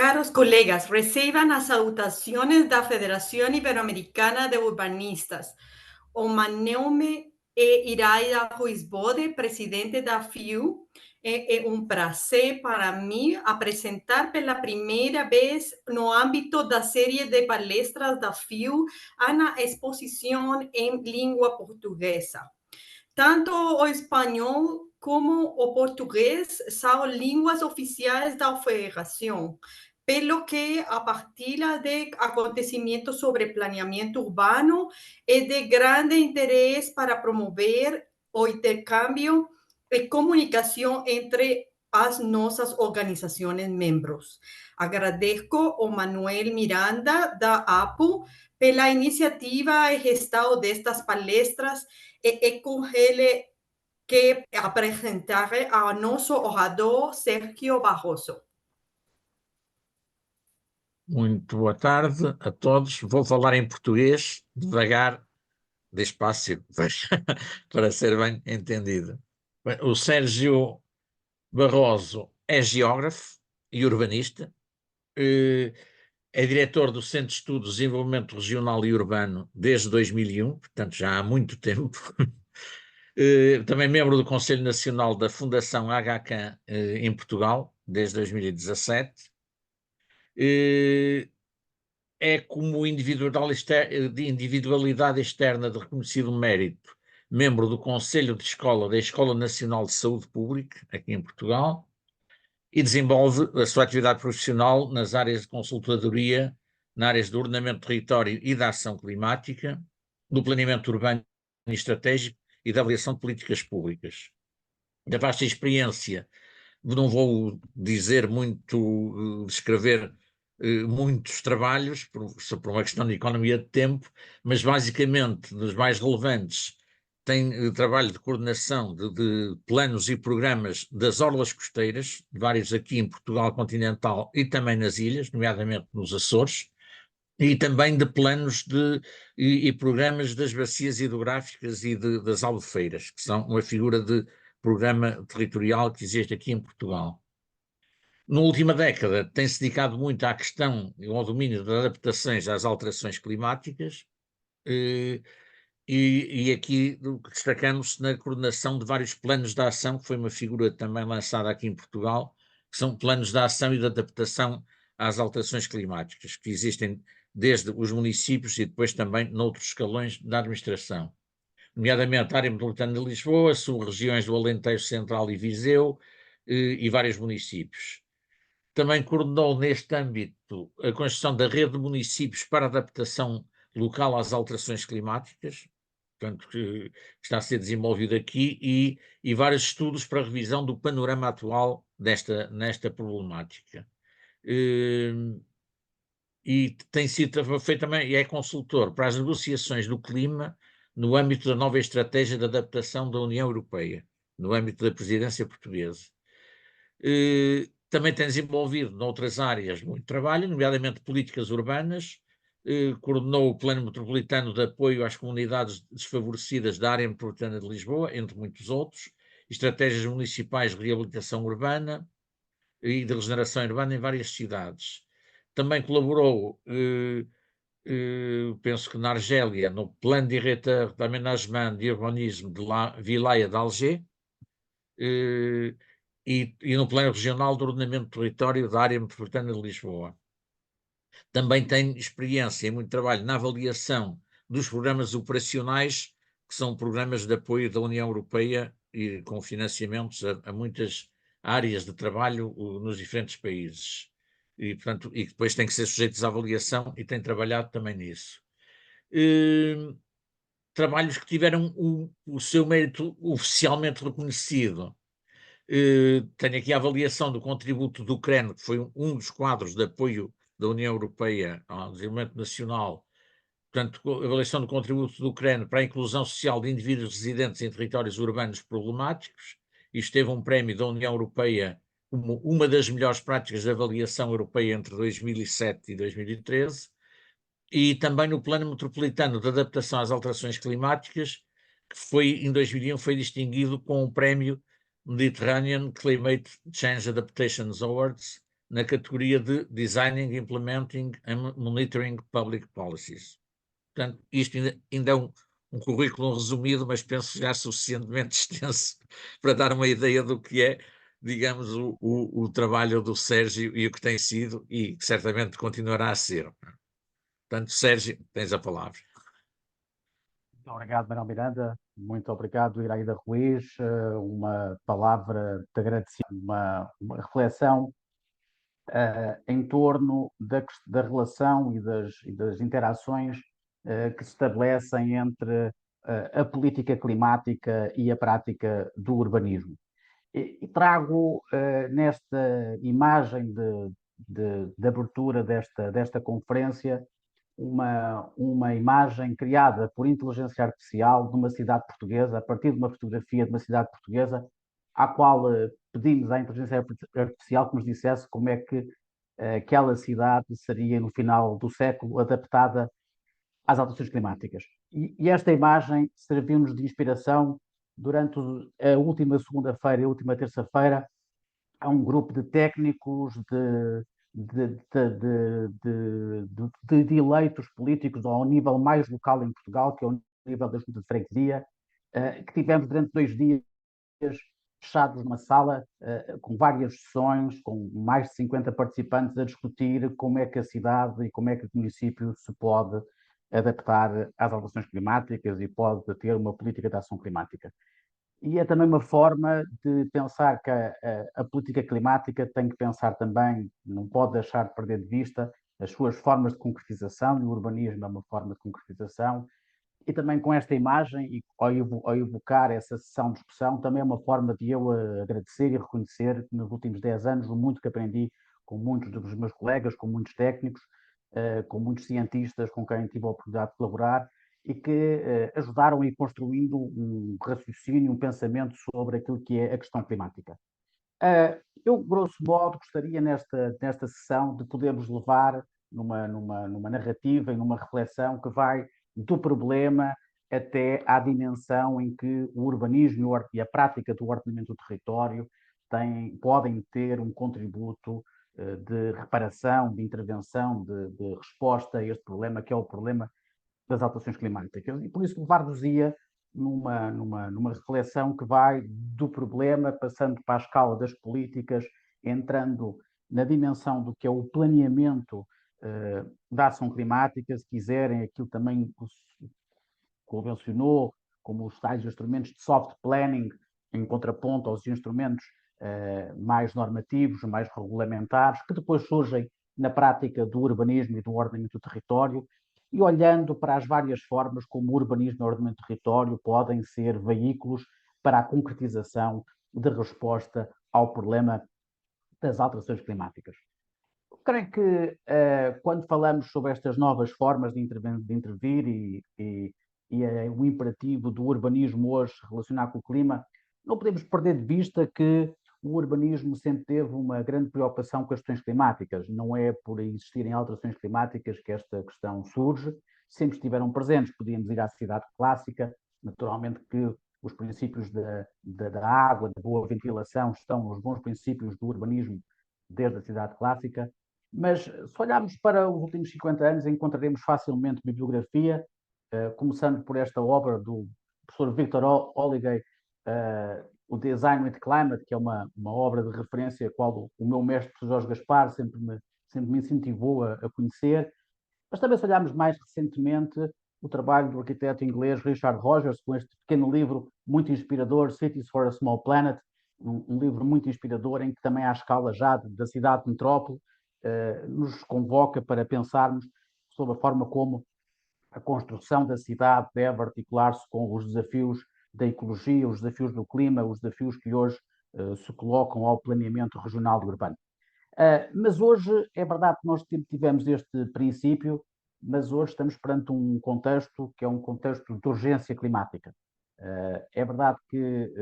Caros colegas, reciban as salutaciones da Federación Ibero-Americana de Urbanistas. O meu nome é Iraida Ruiz Bode, presidente da FIU. É um prazer para mim apresentar pela primeira vez no âmbito da série de palestras da FIU uma exposição em língua portuguesa. Tanto o espanhol como o português são línguas oficiais da federação, pelo que, a partir de acontecimentos sobre planeamento urbano, é de grande interesse para promover o intercâmbio e comunicação entre as nossas organizações membros. Agradeço ao Manuel Miranda, da APU, pela iniciativa e gestão destas palestras, e com ele que apresentarei ao nosso orador Sérgio Barroso. Muito boa tarde a todos. Vou falar em português, devagar, despacio, para ser bem entendido. O Sérgio Barroso é geógrafo e urbanista, é diretor do Centro de Estudos de Desenvolvimento Regional e Urbano desde 2001, portanto já há muito tempo. Também membro do Conselho Nacional da Fundação HCAM em Portugal, desde 2017. É como individualidade externa de reconhecido mérito, membro do Conselho de Escola da Escola Nacional de Saúde Pública, aqui em Portugal, e desenvolve a sua atividade profissional nas áreas de consultadoria, nas áreas do ordenamento do território e da ação climática, do planeamento urbano e estratégico e da avaliação de políticas públicas. Da vasta experiência, não vou dizer muito, descrever muitos trabalhos, por uma questão de economia de tempo, mas basicamente, dos mais relevantes, tem trabalho de coordenação de planos e programas das orlas costeiras, vários aqui em Portugal continental e também nas ilhas, nomeadamente nos Açores, e também de planos e programas das bacias hidrográficas e das albufeiras, que são uma figura de programa territorial que existe aqui em Portugal. Na última década tem-se dedicado muito à questão e ao domínio das adaptações às alterações climáticas, e aqui destacamos-se na coordenação de vários planos de ação, que foi uma figura também lançada aqui em Portugal, que são planos de ação e de adaptação às alterações climáticas, que existem desde os municípios e depois também noutros escalões da administração, nomeadamente a área metropolitana de Lisboa, sub-regiões do Alentejo Central e Viseu, e vários municípios. Também coordenou neste âmbito a construção da rede de municípios para adaptação local às alterações climáticas, portanto, que está a ser desenvolvido aqui, e vários estudos para a revisão do panorama atual nesta problemática. E tem sido feito também, e é consultor para as negociações do clima no âmbito da nova estratégia de adaptação da União Europeia, no âmbito da presidência portuguesa. Também tem desenvolvido noutras áreas muito trabalho, nomeadamente políticas urbanas, coordenou o Plano Metropolitano de Apoio às Comunidades Desfavorecidas da Área Metropolitana de Lisboa, entre muitos outros, estratégias municipais de reabilitação urbana e de regeneração urbana em várias cidades. Também colaborou, penso que na Argélia, no Plano Diretor d'Aménagement de Urbanisme de la Wilaya d'Alger, e no Plano Regional de Ordenamento do Território da Área Metropolitana de Lisboa. Também tem experiência e muito trabalho na avaliação dos programas operacionais, que são programas de apoio da União Europeia e com financiamentos a muitas áreas de trabalho nos diferentes países. E, portanto, e depois têm que ser sujeitos à avaliação, e tem trabalhado também nisso. Trabalhos que tiveram o seu mérito oficialmente reconhecido. Tenho aqui a avaliação do contributo do CREN, que foi um dos quadros de apoio da União Europeia ao desenvolvimento nacional, portanto, a avaliação do contributo do CREN para a inclusão social de indivíduos residentes em territórios urbanos problemáticos. Isto teve um prémio da União Europeia como uma das melhores práticas de avaliação europeia entre 2007 e 2013, e também no Plano Metropolitano de Adaptação às Alterações Climáticas, que em 2001 foi distinguido com o prémio Mediterranean Climate Change Adaptations Awards, na categoria de Designing, Implementing and Monitoring Public Policies. Portanto, isto ainda é um currículo resumido, mas penso já suficientemente extenso para dar uma ideia do que é, digamos, o trabalho do Sérgio e o que tem sido e que certamente continuará a ser. Portanto, Sérgio, tens a palavra. Muito obrigado, Manuel Miranda. Muito obrigado, Iraida Ruiz. Uma palavra de agradecimento, uma reflexão em torno da relação e das interações que se estabelecem entre a política climática e a prática do urbanismo. E trago nesta imagem de abertura desta conferência uma imagem criada por inteligência artificial de uma cidade portuguesa, a partir de uma fotografia de uma cidade portuguesa, à qual pedimos à inteligência artificial que nos dissesse como é que aquela cidade seria, no final do século, adaptada às alterações climáticas. E esta imagem serviu-nos de inspiração durante a última segunda-feira e a última terça-feira a um grupo de técnicos, de eleitos políticos ao nível mais local em Portugal, que é o nível da Junta de Freguesia, que tivemos durante 2 dias fechados numa sala com várias sessões, com mais de 50 participantes a discutir como é que a cidade e como é que o município se pode adaptar às alterações climáticas e pode ter uma política de ação climática. E é também uma forma de pensar que a política climática tem que pensar também, não pode deixar de perder de vista as suas formas de concretização, e o urbanismo é uma forma de concretização, e também com esta imagem, e ao evocar essa sessão de discussão, também é uma forma de eu agradecer e reconhecer que nos últimos 10 anos o muito que aprendi com muitos dos meus colegas, com muitos técnicos, com muitos cientistas com quem tive a oportunidade de colaborar, e que ajudaram a ir construindo um raciocínio, um pensamento sobre aquilo que é a questão climática. Eu, grosso modo, gostaria nesta sessão de podermos levar numa narrativa e numa reflexão que vai do problema até à dimensão em que o urbanismo e a prática do ordenamento do território podem ter um contributo de reparação, de intervenção, de resposta a este problema, que é o problema das alterações climáticas. E por isso levar-vos-ia numa reflexão que vai do problema, passando para a escala das políticas, entrando na dimensão do que é o planeamento da ação climática, se quiserem, aquilo também convencionou como os tais instrumentos de soft planning, em contraponto aos instrumentos mais normativos, mais regulamentares, que depois surgem na prática do urbanismo e do ordenamento do território, e olhando para as várias formas como o urbanismo e o ordenamento do território podem ser veículos para a concretização de resposta ao problema das alterações climáticas. Eu creio que quando falamos sobre estas novas formas de intervir e o imperativo do urbanismo hoje relacionado com o clima, não podemos perder de vista que o urbanismo sempre teve uma grande preocupação com as questões climáticas. Não é por existirem alterações climáticas que esta questão surge, sempre estiveram presentes. Podíamos ir à cidade clássica, naturalmente que os princípios da água, da boa ventilação, estão nos bons princípios do urbanismo desde a cidade clássica, mas se olharmos para os últimos 50 anos, encontraremos facilmente bibliografia, começando por esta obra do professor Victor Holloway, o Design with Climate, que é uma obra de referência a qual o meu mestre, Jorge Gaspar, sempre me incentivou a conhecer. Mas também se olharmos mais recentemente o trabalho do arquiteto inglês Richard Rogers, com este pequeno livro muito inspirador, Cities for a Small Planet, um livro muito inspirador em que também à escala já da cidade-metrópole nos convoca para pensarmos sobre a forma como a construção da cidade deve articular-se com os desafios da ecologia, os desafios do clima, os desafios que hoje se colocam ao planeamento regional e urbano. Mas hoje é verdade que nós tivemos este princípio, mas hoje estamos perante um contexto que é um contexto de urgência climática. É verdade que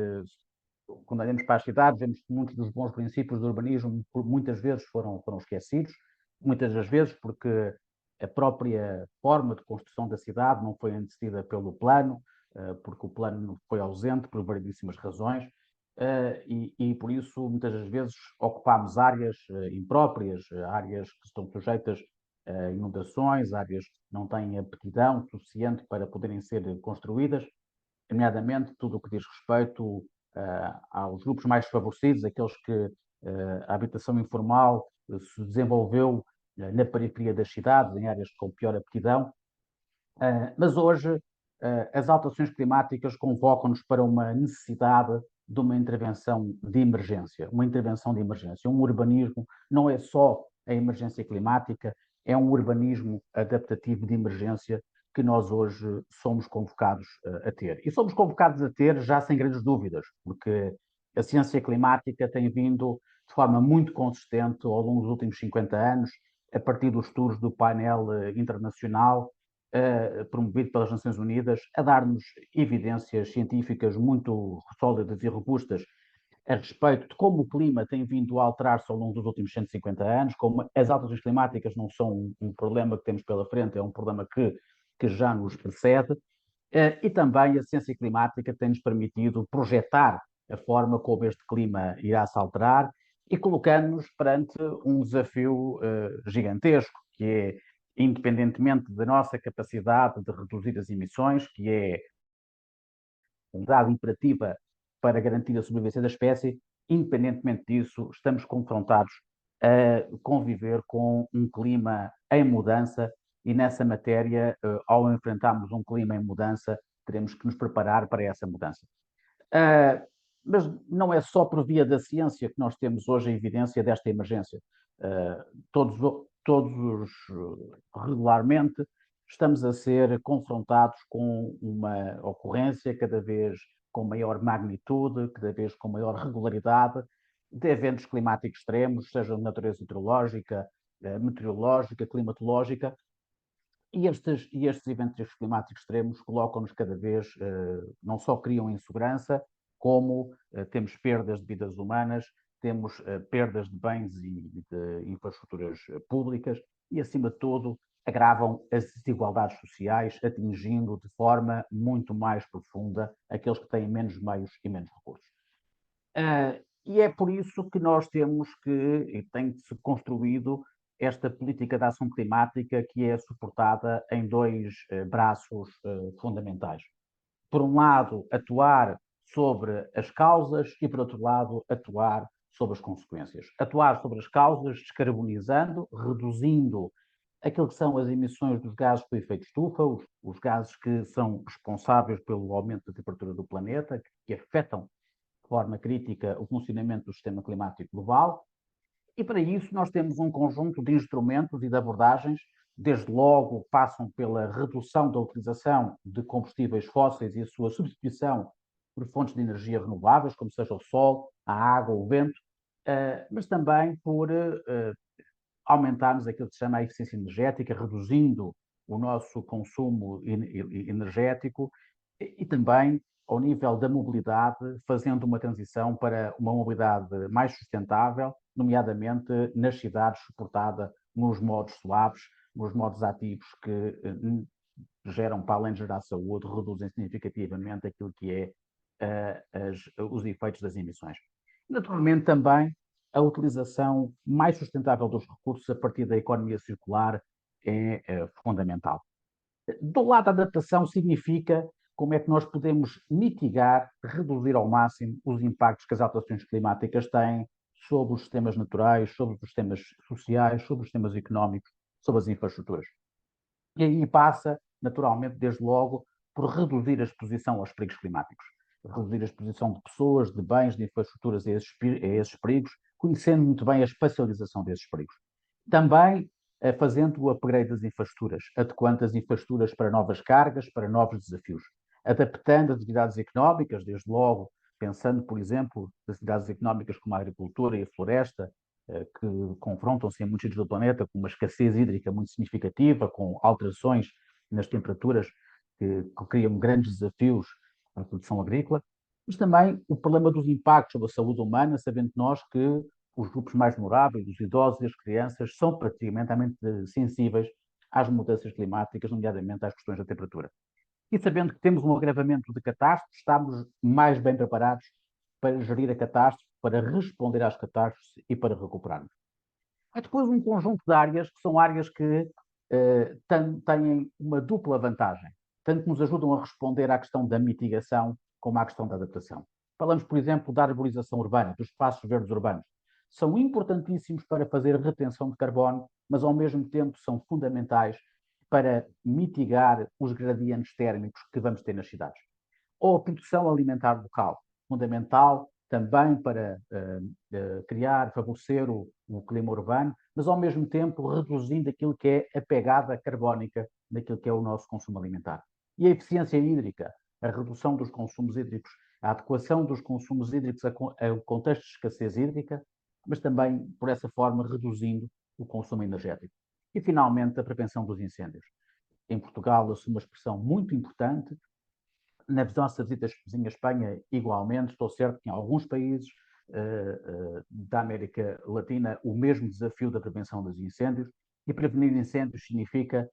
quando olhamos para as cidades, vemos que muitos dos bons princípios do urbanismo muitas vezes foram esquecidos, muitas das vezes porque a própria forma de construção da cidade não foi antecedida pelo plano, porque o plano foi ausente por variedíssimas razões. e por isso muitas das vezes ocupamos áreas impróprias, áreas que estão sujeitas a inundações, áreas que não têm aptidão suficiente para poderem ser construídas, nomeadamente tudo o que diz respeito aos grupos mais desfavorecidos, aqueles que a habitação informal se desenvolveu na periferia das cidades, em áreas com pior aptidão. Mas hoje as alterações climáticas convocam-nos para uma necessidade de uma intervenção de emergência, Um urbanismo não é só a emergência climática, é um urbanismo adaptativo de emergência que nós hoje somos convocados a ter. E somos convocados a ter já sem grandes dúvidas, porque a ciência climática tem vindo de forma muito consistente ao longo dos últimos 50 anos, a partir dos estudos do painel internacional, promovido pelas Nações Unidas, a dar-nos evidências científicas muito sólidas e robustas a respeito de como o clima tem vindo a alterar-se ao longo dos últimos 150 anos, como as alterações climáticas não são um problema que temos pela frente, é um problema que já nos precede, e também a ciência climática tem-nos permitido projetar a forma como este clima irá se alterar e colocando-nos perante um desafio gigantesco, que é, independentemente da nossa capacidade de reduzir as emissões, que é uma dada imperativa para garantir a sobrevivência da espécie, independentemente disso, estamos confrontados a conviver com um clima em mudança e nessa matéria, ao enfrentarmos um clima em mudança, teremos que nos preparar para essa mudança. Mas não é só por via da ciência que nós temos hoje a evidência desta emergência. Todos regularmente estamos a ser confrontados com uma ocorrência cada vez com maior magnitude, cada vez com maior regularidade, de eventos climáticos extremos, seja de natureza hidrológica, meteorológica, climatológica, e estes eventos climáticos extremos colocam-nos cada vez, não só criam insegurança, como temos perdas de vidas humanas, temos perdas de bens e de infraestruturas públicas e, acima de tudo, agravam as desigualdades sociais, atingindo de forma muito mais profunda aqueles que têm menos meios e menos recursos. E é por isso que nós temos que, e tem se construído, esta política de ação climática que é suportada em dois braços fundamentais. Por um lado, atuar sobre as causas e, por outro lado, atuar sobre as consequências. Atuar sobre as causas, descarbonizando, reduzindo aquilo que são as emissões dos gases com efeito estufa, os gases que são responsáveis pelo aumento da temperatura do planeta, que afetam de forma crítica o funcionamento do sistema climático global. E para isso nós temos um conjunto de instrumentos e de abordagens, desde logo passam pela redução da utilização de combustíveis fósseis e a sua substituição por fontes de energia renováveis, como seja o sol, a água, o vento, mas também por aumentarmos aquilo que se chama a eficiência energética, reduzindo o nosso consumo energético e também ao nível da mobilidade, fazendo uma transição para uma mobilidade mais sustentável, nomeadamente nas cidades, suportada nos modos suaves, nos modos ativos que geram, para além de gerar saúde, reduzem significativamente aquilo que é os efeitos das emissões. Naturalmente também a utilização mais sustentável dos recursos a partir da economia circular é fundamental. Do lado da adaptação significa como é que nós podemos mitigar, reduzir ao máximo os impactos que as alterações climáticas têm sobre os sistemas naturais, sobre os sistemas sociais, sobre os sistemas económicos, sobre as infraestruturas. E aí passa, naturalmente, desde logo, por reduzir a exposição aos perigos climáticos. Reduzir a exposição de pessoas, de bens, de infraestruturas a esses perigos, conhecendo muito bem a espacialização desses perigos. Também fazendo o upgrade das infraestruturas, adequando as infraestruturas para novas cargas, para novos desafios, adaptando as atividades económicas, desde logo, pensando, por exemplo, nas atividades económicas como a agricultura e a floresta, que confrontam-se em muitos sítios do planeta com uma escassez hídrica muito significativa, com alterações nas temperaturas que criam grandes desafios para a produção agrícola, mas também o problema dos impactos sobre a saúde humana, sabendo nós que os grupos mais vulneráveis, os idosos e as crianças, são praticamente sensíveis às mudanças climáticas, nomeadamente às questões da temperatura. E sabendo que temos um agravamento de catástrofes, estamos mais bem preparados para gerir a catástrofe, para responder às catástrofes e para recuperarmos. Há depois um conjunto de áreas que são áreas que têm uma dupla vantagem, tanto que nos ajudam a responder à questão da mitigação como à questão da adaptação. Falamos, por exemplo, da arborização urbana, dos espaços verdes urbanos. São importantíssimos para fazer retenção de carbono, mas ao mesmo tempo são fundamentais para mitigar os gradientes térmicos que vamos ter nas cidades. Ou a produção alimentar local, fundamental também para criar, favorecer o clima urbano, mas ao mesmo tempo reduzindo aquilo que é a pegada carbónica daquilo que é o nosso consumo alimentar. E a eficiência hídrica, a redução dos consumos hídricos, a adequação dos consumos hídricos ao contexto de escassez hídrica, mas também, por essa forma, reduzindo o consumo energético. E, finalmente, a prevenção dos incêndios. Em Portugal, assume uma expressão muito importante. Na nossa visita vizinha Espanha, igualmente, estou certo que em alguns países da América Latina, o mesmo desafio da prevenção dos incêndios. E prevenir incêndios significa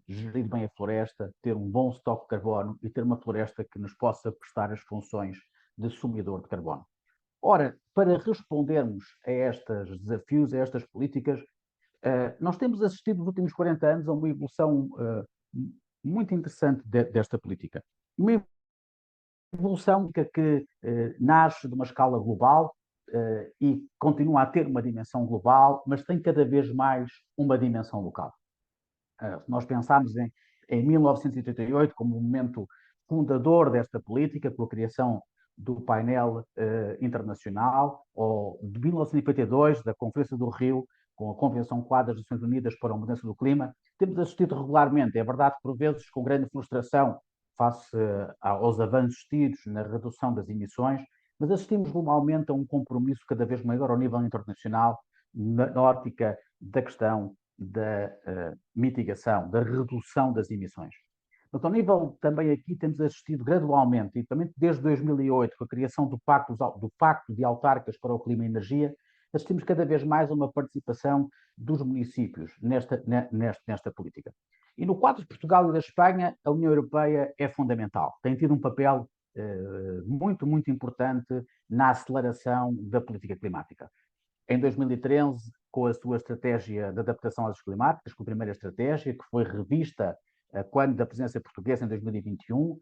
gerir bem a floresta, ter um bom estoque de carbono e ter uma floresta que nos possa prestar as funções de sumidor de carbono. Ora, para respondermos a estes desafios, a estas políticas, nós temos assistido nos últimos 40 anos a uma evolução muito interessante desta política. Uma evolução que nasce de uma escala global e continua a ter uma dimensão global, mas tem cada vez mais uma dimensão local. Nós pensamos em 1988 como um momento fundador desta política, com a criação do painel internacional, ou de 1952, da Conferência do Rio, com a Convenção Quadro das Nações Unidas para a Mudança do Clima, temos assistido regularmente, é verdade que por vezes com grande frustração face aos avanços tidos na redução das emissões, mas assistimos globalmente a um compromisso cada vez maior ao nível internacional, na ótica da questão da mitigação, da redução das emissões. Mas ao nível também aqui temos assistido gradualmente, e também desde 2008, com a criação do Pacto de Autarcas para o Clima e Energia, assistimos cada vez mais a uma participação dos municípios nesta política. E no quadro de Portugal e da Espanha, a União Europeia é fundamental. Tem tido um papel muito, muito importante na aceleração da política climática. Em 2013, com a sua estratégia de adaptação às climáticas, com a primeira estratégia, que foi revista quando da presidência portuguesa em 2021,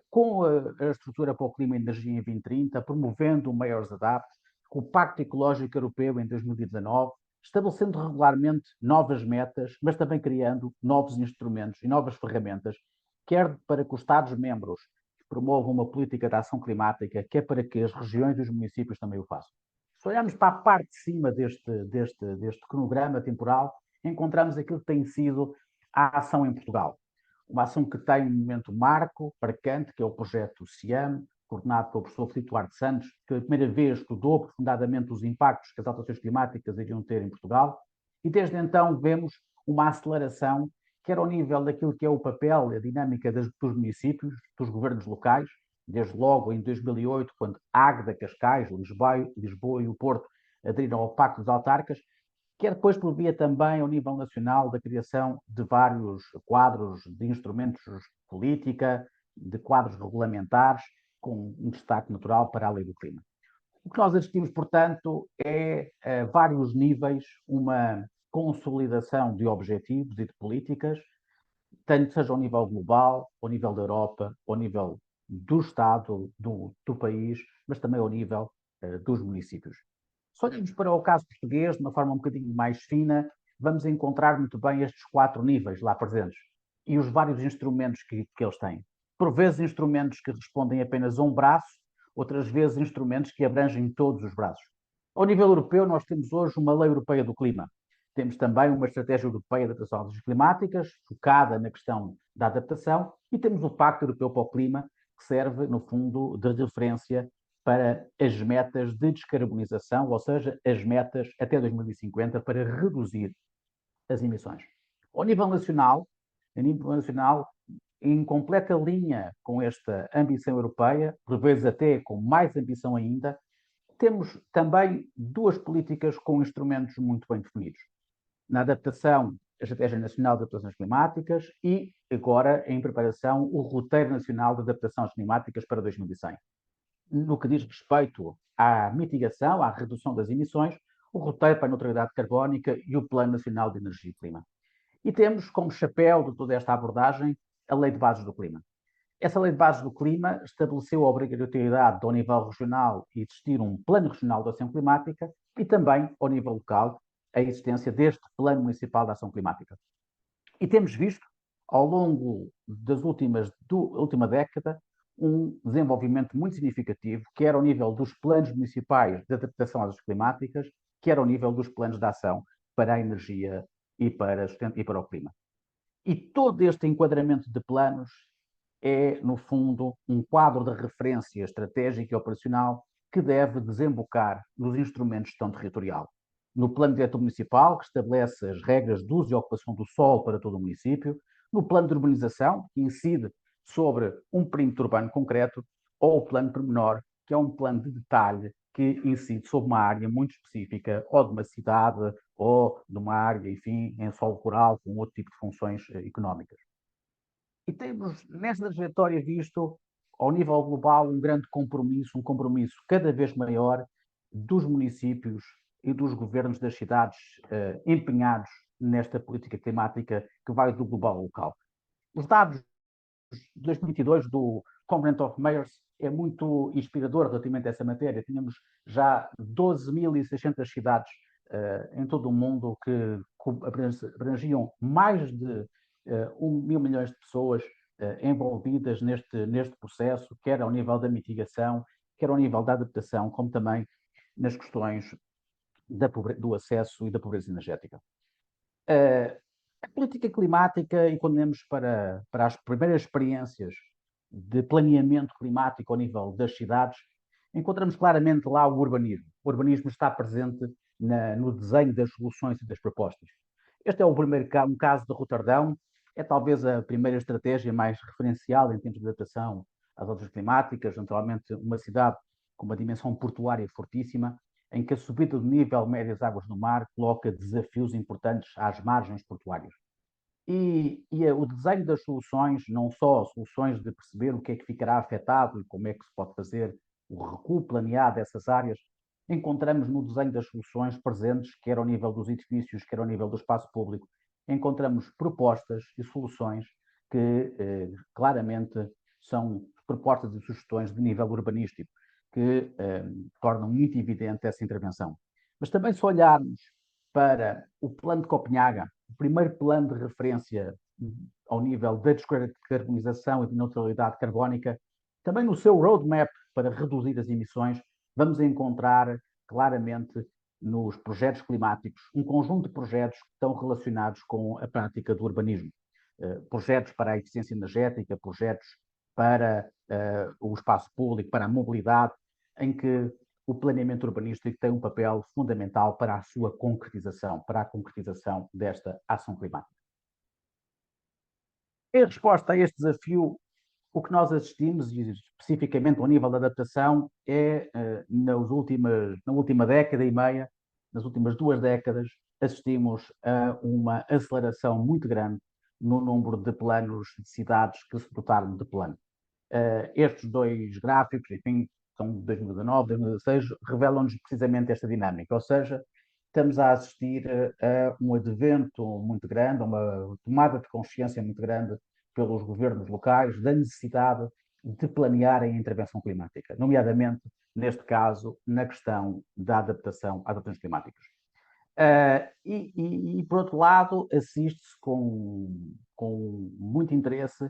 com a estrutura para o clima e energia em 2030, promovendo o Maiores Adapte, com o Pacto Ecológico Europeu em 2019, estabelecendo regularmente novas metas, mas também criando novos instrumentos e novas ferramentas, quer para que os Estados-membros promovam uma política de ação climática, quer para que as regiões e os municípios também o façam. Se olharmos para a parte de cima deste cronograma temporal, encontramos aquilo que tem sido a ação em Portugal. Uma ação que tem um momento marco, marcante, que é o projeto CIAM, coordenado pelo professor Filipe Duarte Santos, que pela primeira vez estudou aprofundadamente os impactos que as alterações climáticas iriam ter em Portugal, e desde então vemos uma aceleração, quer ao nível daquilo que é o papel e a dinâmica dos municípios, dos governos locais, desde logo em 2008, quando Águeda, Cascais, Lisboa e o Porto aderiram ao Pacto dos Autarcas, quer depois por via também ao nível nacional da criação de vários quadros de instrumentos de política, de quadros regulamentares, com um destaque natural para a lei do clima. O que nós assistimos, portanto, é a vários níveis uma consolidação de objetivos e de políticas, tanto seja ao nível global, ao nível da Europa, ao nível do Estado, do país, mas também ao nível dos municípios. Se olharmos para o caso português, de uma forma um bocadinho mais fina, vamos encontrar muito bem estes 4 níveis lá presentes e os vários instrumentos que eles têm. Por vezes instrumentos que respondem apenas a um braço, outras vezes instrumentos que abrangem todos os braços. Ao nível europeu, nós temos hoje uma Lei Europeia do Clima. Temos também uma Estratégia Europeia de Adaptação às Alterações Climáticas, focada na questão da adaptação, e temos o Pacto Europeu para o Clima, que serve, no fundo, de referência para as metas de descarbonização, ou seja, as metas até 2050 para reduzir as emissões. A nível nacional, em completa linha com esta ambição europeia, por vezes até com mais ambição ainda, temos também 2 políticas com instrumentos muito bem definidos. Na adaptação, a Estratégia Nacional de Adaptações Climáticas e, agora, em preparação, o Roteiro Nacional de Adaptações Climáticas para 2100. no que diz respeito à mitigação, à redução das emissões, o roteiro para a neutralidade carbónica e o Plano Nacional de Energia e Clima. E temos como chapéu de toda esta abordagem a Lei de Bases do Clima. Essa Lei de Bases do Clima estabeleceu a obrigatoriedade ao nível regional de existir um Plano Regional de Ação Climática e também, ao nível local, a existência deste Plano Municipal de Ação Climática. E temos visto, ao longo da última década, um desenvolvimento muito significativo, quer ao nível dos planos municipais de adaptação às ações climáticas, quer ao nível dos planos de ação para a energia e para o clima. E todo este enquadramento de planos é, no fundo, um quadro de referência estratégica e operacional que deve desembocar nos instrumentos de gestão territorial. No plano diretor municipal, que estabelece as regras de uso e ocupação do solo para todo o município, no plano de urbanização, que incide sobre um perímetro urbano concreto, ou o plano pormenor, que é um plano de detalhe que incide sobre uma área muito específica, ou de uma cidade, ou de uma área, enfim, em solo rural, com outro tipo de funções económicas. E temos, nessa trajetória, visto, ao nível global, um grande compromisso, um compromisso cada vez maior dos municípios e dos governos das cidades empenhados nesta política climática que vai do global ao local. Os dados de 2022 do Covenant of Mayors é muito inspirador relativamente a essa matéria. Tínhamos já 12.600 cidades em todo o mundo que abrangiam mais de 1 mil milhões de pessoas envolvidas neste processo, quer ao nível da mitigação, quer ao nível da adaptação, como também nas questões do acesso e da pobreza energética. A política climática, e quando olhamos para as primeiras experiências de planeamento climático ao nível das cidades, encontramos claramente lá o urbanismo. O urbanismo está presente no desenho das soluções e das propostas. Este é o primeiro um caso de Roterdão, é talvez a primeira estratégia mais referencial em termos de adaptação às alterações climáticas, naturalmente uma cidade com uma dimensão portuária fortíssima, em que a subida do nível médio das águas do mar coloca desafios importantes às margens portuárias. E o desenho das soluções, não só soluções de perceber o que é que ficará afetado e como é que se pode fazer o recuo planeado dessas áreas, encontramos no desenho das soluções presentes, quer ao nível dos edifícios, quer ao nível do espaço público, encontramos propostas e soluções que claramente são propostas e sugestões de nível urbanístico, que tornam muito evidente essa intervenção. Mas também se olharmos para o plano de Copenhaga, o primeiro plano de referência ao nível da descarbonização e de neutralidade carbónica, também no seu roadmap para reduzir as emissões, vamos encontrar claramente nos projetos climáticos um conjunto de projetos que estão relacionados com a prática do urbanismo. Projetos para a eficiência energética, projetos para o espaço público, para a mobilidade, em que o planeamento urbanístico tem um papel fundamental para a sua concretização, para a concretização desta ação climática. Em resposta a este desafio, o que nós assistimos, e especificamente ao nível da adaptação, é, na última década e meia, nas últimas 2 décadas, assistimos a uma aceleração muito grande no número de planos de cidades que se dotaram de plano. Estes 2 gráficos, enfim, são de 2019, 2016, revelam-nos precisamente esta dinâmica, ou seja, estamos a assistir a um advento muito grande, a uma tomada de consciência muito grande pelos governos locais da necessidade de planearem a intervenção climática, nomeadamente, neste caso, na questão da adaptação às alterações climáticas. Por outro lado, assiste-se com muito interesse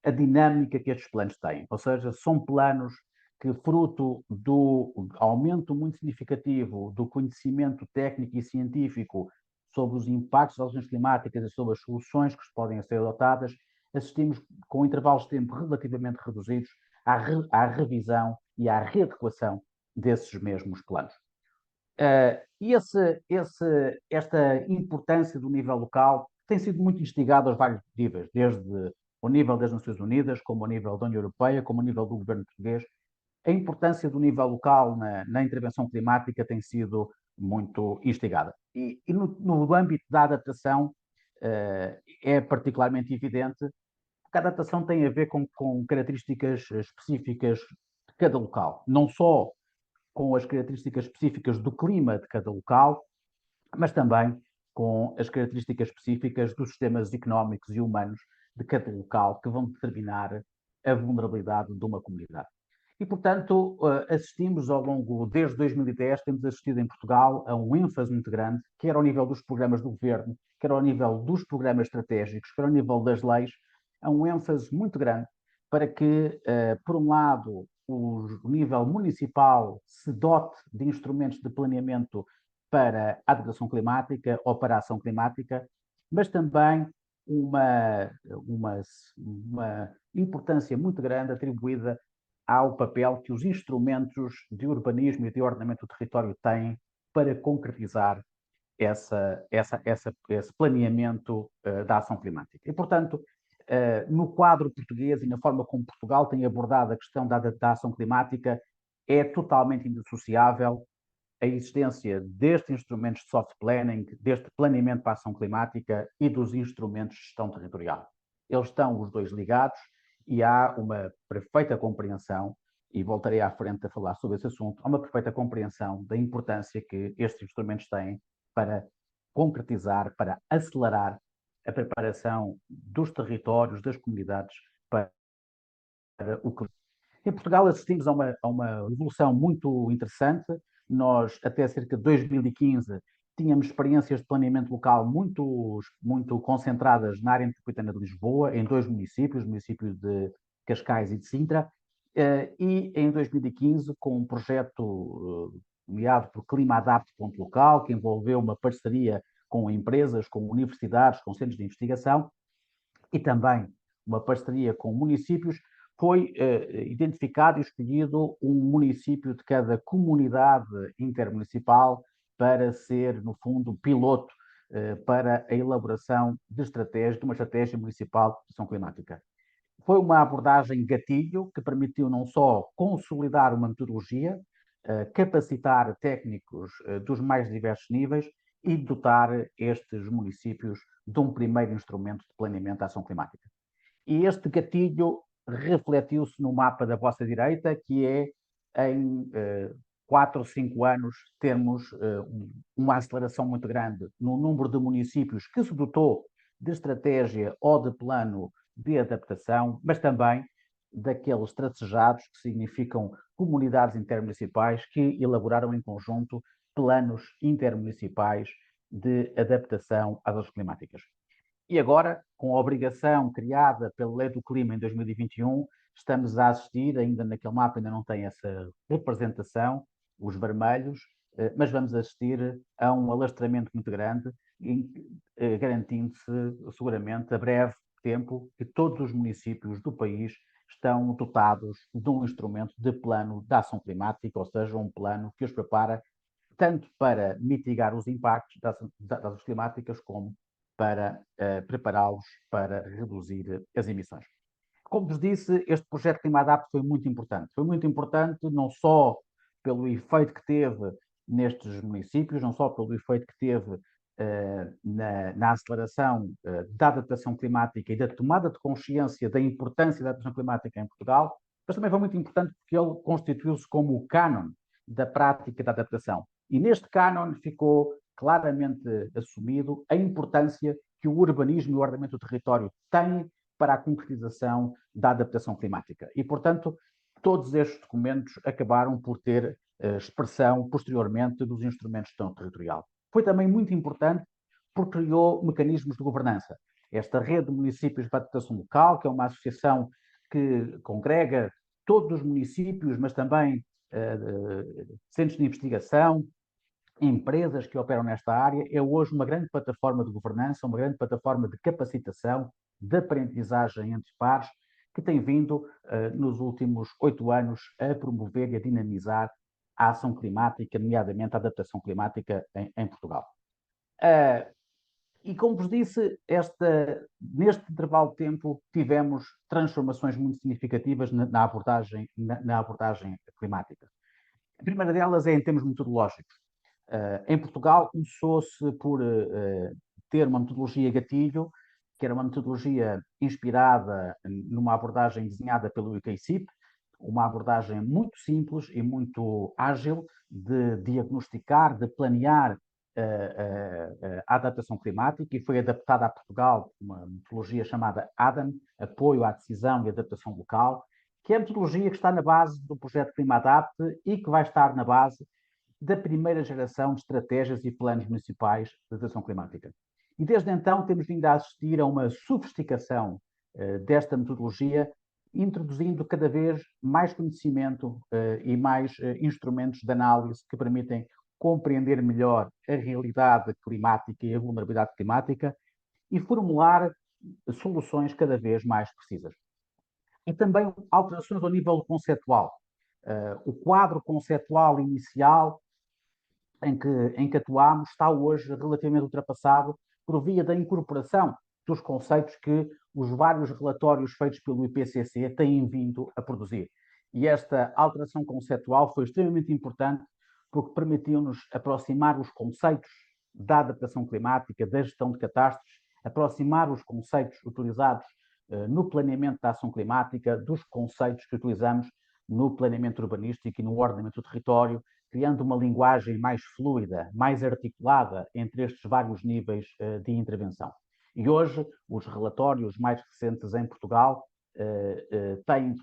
a dinâmica que estes planos têm, ou seja, são planos que, fruto do aumento muito significativo do conhecimento técnico e científico sobre os impactos das alterações climáticas e sobre as soluções que podem ser adotadas, assistimos com intervalos de tempo relativamente reduzidos à revisão e à readequação desses mesmos planos. Esta importância do nível local tem sido muito instigada aos vários níveis, desde ao nível das Nações Unidas, como ao nível da União Europeia, como ao nível do governo português. A importância do nível local na intervenção climática tem sido muito instigada. E no âmbito da adaptação é particularmente evidente, porque a adaptação tem a ver com características específicas cada local, não só com as características específicas do clima de cada local, mas também com as características específicas dos sistemas económicos e humanos de cada local que vão determinar a vulnerabilidade de uma comunidade. E, portanto, assistimos ao longo, desde 2010, temos assistido em Portugal a um ênfase muito grande, quer ao nível dos programas do governo, quer ao nível dos programas estratégicos, quer ao nível das leis, a um ênfase muito grande para que, por um lado, o nível municipal se dote de instrumentos de planeamento para a adaptação climática ou para a ação climática, mas também uma importância muito grande atribuída ao papel que os instrumentos de urbanismo e de ordenamento do território têm para concretizar esse planeamento da ação climática. E, portanto, no quadro português e na forma como Portugal tem abordado a questão da ação climática, é totalmente indissociável a existência destes instrumentos de soft planning, deste planeamento para a ação climática e dos instrumentos de gestão territorial. Eles estão os dois ligados e há uma perfeita compreensão, e voltarei à frente a falar sobre esse assunto, há uma perfeita compreensão da importância que estes instrumentos têm para concretizar, para acelerar a preparação dos territórios, das comunidades para o clima. Em Portugal assistimos a uma evolução muito interessante. Nós, até cerca de 2015, tínhamos experiências de planeamento local muito concentradas na área metropolitana de Lisboa, em dois municípios, o município de Cascais e de Sintra, e em 2015, com um projeto guiado por Clima Adapt.local, que envolveu uma parceria com empresas, com universidades, com centros de investigação e também uma parceria com municípios, foi identificado e escolhido um município de cada comunidade intermunicipal para ser, no fundo, piloto para a elaboração de uma estratégia municipal de ação climática. Foi uma abordagem gatilho que permitiu não só consolidar uma metodologia, capacitar técnicos dos mais diversos níveis e dotar estes municípios de um primeiro instrumento de planeamento da ação climática. E este gatilho refletiu-se no mapa da vossa direita, que é em 4 ou 5 anos termos uma aceleração muito grande no número de municípios que se dotou de estratégia ou de plano de adaptação, mas também daqueles tracejados que significam comunidades intermunicipais que elaboraram em conjunto planos intermunicipais de adaptação às alterações climáticas. E agora, com a obrigação criada pela Lei do Clima em 2021, estamos a assistir, ainda naquele mapa ainda não tem essa representação, os vermelhos, mas vamos assistir a um alastramento muito grande, garantindo-se seguramente a breve tempo que todos os municípios do país estão dotados de um instrumento de plano de ação climática, ou seja, um plano que os prepara tanto para mitigar os impactos das ações climáticas como para prepará-los para reduzir as emissões. Como vos disse, este projeto Clima Adapt foi muito importante. Foi muito importante não só pelo efeito que teve nestes municípios, não só pelo efeito que teve na aceleração da adaptação climática e da tomada de consciência da importância da adaptação climática em Portugal, mas também foi muito importante porque ele constituiu-se como o cânon da prática da adaptação. E neste cânon ficou claramente assumido a importância que o urbanismo e o ordenamento do território têm para a concretização da adaptação climática. E, portanto, todos estes documentos acabaram por ter expressão posteriormente dos instrumentos de gestão territorial. Foi também muito importante porque criou mecanismos de governança. Esta rede de municípios para a adaptação local, que é uma associação que congrega todos os municípios, mas também centros de investigação, empresas que operam nesta área, é hoje uma grande plataforma de governança, uma grande plataforma de capacitação, de aprendizagem entre pares, que tem vindo, nos últimos 8 anos, a promover e a dinamizar a ação climática, nomeadamente a adaptação climática em Portugal. E como vos disse, neste intervalo de tempo tivemos transformações muito significativas na abordagem climática. A primeira delas é em termos metodológicos. Em Portugal começou-se por ter uma metodologia gatilho, que era uma metodologia inspirada numa abordagem desenhada pelo ICIP, uma abordagem muito simples e muito ágil de diagnosticar, de planear a adaptação climática, e foi adaptada a Portugal uma metodologia chamada ADAM, Apoio à Decisão e Adaptação Local, que é a metodologia que está na base do projeto Climadapte e que vai estar na base da primeira geração de estratégias e planos municipais de adaptação climática. E desde então temos vindo a assistir a uma sofisticação desta metodologia, introduzindo cada vez mais conhecimento e mais instrumentos de análise que permitem compreender melhor a realidade climática e a vulnerabilidade climática e formular soluções cada vez mais precisas. E também alterações ao nível conceitual. O quadro conceitual inicial em que atuámos está hoje relativamente ultrapassado por via da incorporação dos conceitos que os vários relatórios feitos pelo IPCC têm vindo a produzir. E esta alteração conceitual foi extremamente importante porque permitiu-nos aproximar os conceitos da adaptação climática, da gestão de catástrofes, aproximar os conceitos utilizados no planeamento da ação climática dos conceitos que utilizamos no planeamento urbanístico e no ordenamento do território, criando uma linguagem mais fluida, mais articulada entre estes vários níveis de intervenção. E hoje, os relatórios mais recentes em Portugal têm, de